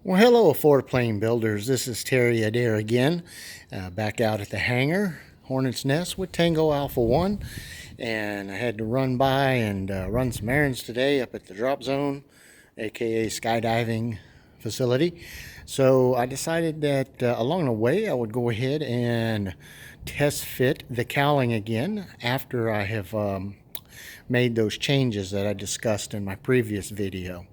Well, hello, Affordaplane builders. This is Terry Adair again, back out at the hangar, Hornets Nest with Tango Alpha 1. And I had to run by and run some errands today up at the drop zone, aka skydiving facility. So I decided that along the way I would go ahead and test fit the cowling again after I have made those changes that I discussed in my previous video.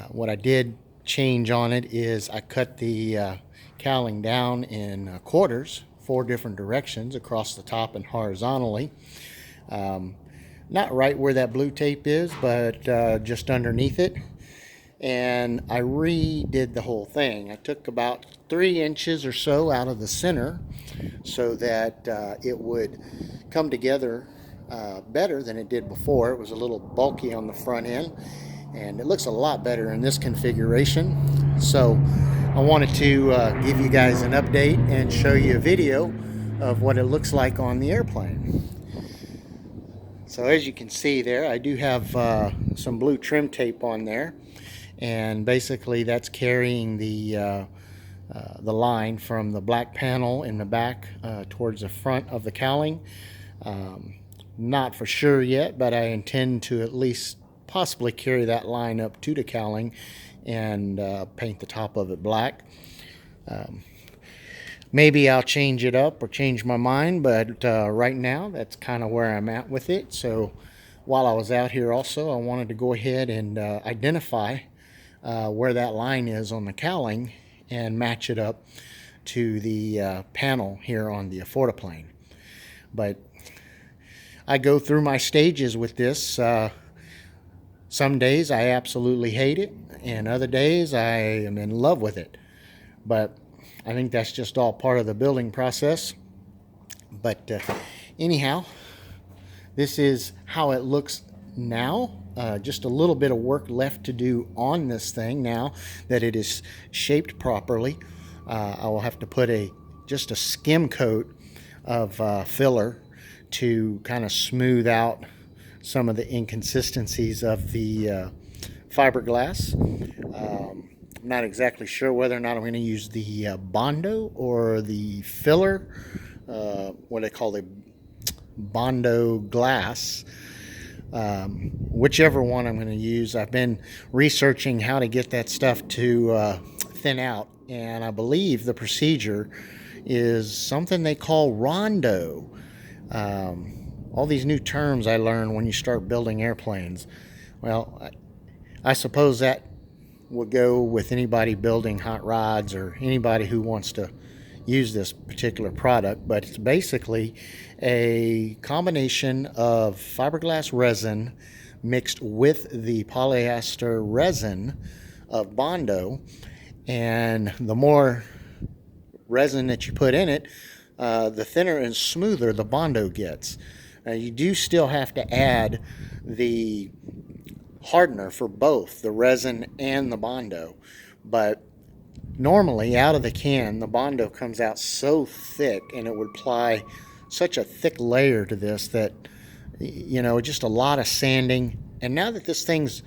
What I did change on it is I cut the cowling down in quarters, 4 different directions across the top and horizontally. Not right where that blue tape is, but just underneath it. And I redid the whole thing. I took about 3 inches or so out of the center so that it would come together better than it did before. It was a little bulky on the front end, and it looks a lot better in this configuration. So I wanted to give you guys an update and show you a video of what it looks like on the airplane. So as you can see there, I do have some blue trim tape on there, and basically that's carrying the line from the black panel in the back towards the front of the cowling. Not for sure yet, but I intend to at least possibly carry that line up to the cowling and paint the top of it black. Maybe I'll change it up or change my mind, but right now that's kind of where I'm at with it. So while I was out here also, I wanted to go ahead and identify where that line is on the cowling and match it up to the panel here on the Affordaplane. But I go through my stages with this. Some days I absolutely hate it, and other days I am in love with it. But I think that's just all part of the building process. But anyhow, this is how it looks now. Just a little bit of work left to do on this thing now that it is shaped properly. I will have to put just a skim coat of filler to kind of smooth out some of the inconsistencies of the fiberglass. I'm not exactly sure whether or not I'm going to use the Bondo or the filler, what they call the Bondo glass. Whichever one I'm going to use. I've been researching how to get that stuff to thin out, and I believe the procedure is something they call rondo. All these new terms I learned when you start building airplanes. Well, I suppose that would go with anybody building hot rods or anybody who wants to use this particular product, but it's basically a combination of fiberglass resin mixed with the polyester resin of Bondo, and the more resin that you put in it, the thinner and smoother the Bondo gets. Now, you do still have to add the hardener for both the resin and the Bondo, but normally out of the can the Bondo comes out so thick, and it would apply such a thick layer to this that, you know, just a lot of sanding. And now that this thing's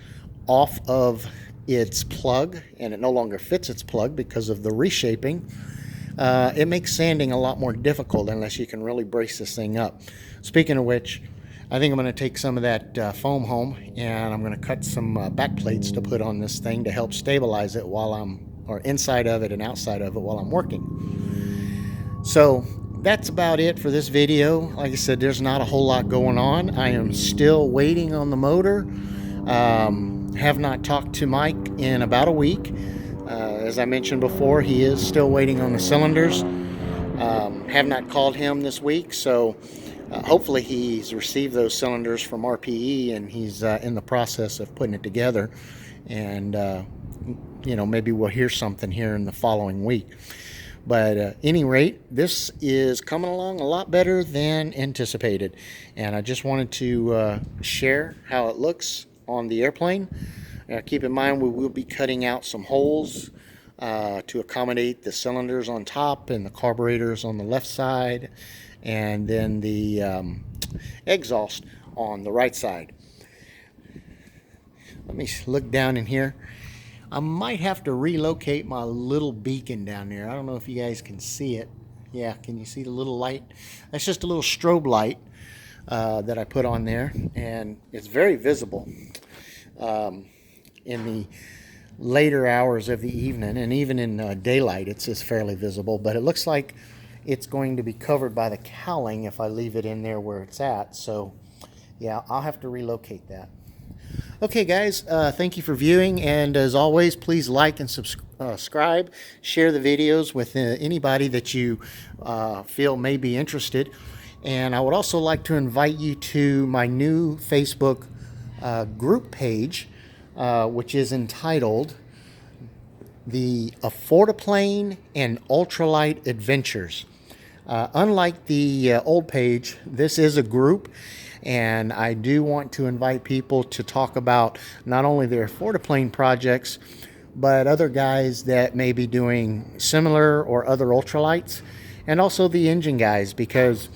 off of its plug and it no longer fits its plug because of the reshaping, it makes sanding a lot more difficult unless you can really brace this thing up. Speaking of which, I think I'm going to take some of that foam home, and I'm going to cut some back plates to put on this thing to help stabilize it or inside of it and outside of it while I'm working. So that's about it for this video. Like I said, there's not a whole lot going on. I am still waiting on the motor. Have not talked to Mike in about a week. As I mentioned before, he is still waiting on the cylinders. Have not called him this week, so hopefully he's received those cylinders from RPE and he's in the process of putting it together. And you know, maybe we'll hear something here in the following week. But at any rate, this is coming along a lot better than anticipated, and I just wanted to share how it looks on the airplane. Keep in mind, we will be cutting out some holes to accommodate the cylinders on top and the carburetors on the left side, and then the exhaust on the right side. Let me look down in here. I might have to relocate my little beacon down there. I don't know if you guys can see it. Yeah, can you see the little light? That's just a little strobe light that I put on there, and it's very visible in the later hours of the evening, and even in daylight it's fairly visible, but it looks like it's going to be covered by the cowling if I leave it in there where it's at. So yeah, I'll have to relocate that. Okay guys, thank you for viewing, and as always, please like and subscribe, share the videos with anybody that you feel may be interested. And I would also like to invite you to my new Facebook group page, which is entitled the Affordaplane and Ultralight Adventures. Unlike the old page, this is a group, and I do want to invite people to talk about not only their Affordaplane projects, but other guys that may be doing similar or other ultralights, and also the engine guys, because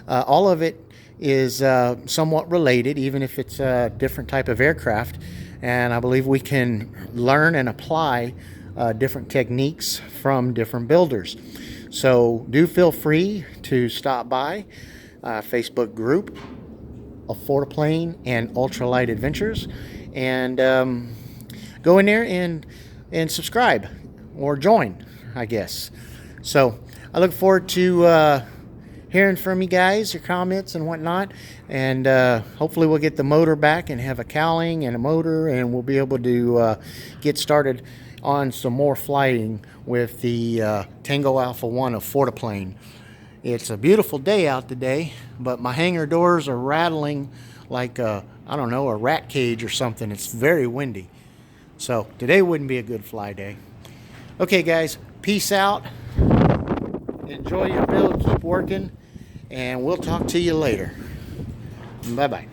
all of it is somewhat related, even if it's a different type of aircraft. And I believe we can learn and apply different techniques from different builders. So do feel free to stop by Facebook group Affordaplane and Ultralight Adventures, and go in there and subscribe or join, I guess. So I look forward to hearing from you guys, your comments and whatnot, and hopefully we'll get the motor back and have a cowling and a motor, and we'll be able to get started on some more flying with the Tango Alpha 1 Affordaplane. It's a beautiful day out today, but my hangar doors are rattling like I don't know, a rat cage or something. It's very windy. So today wouldn't be a good fly day. Okay guys, peace out. Enjoy your build, keep working, and we'll talk to you later. Bye-bye.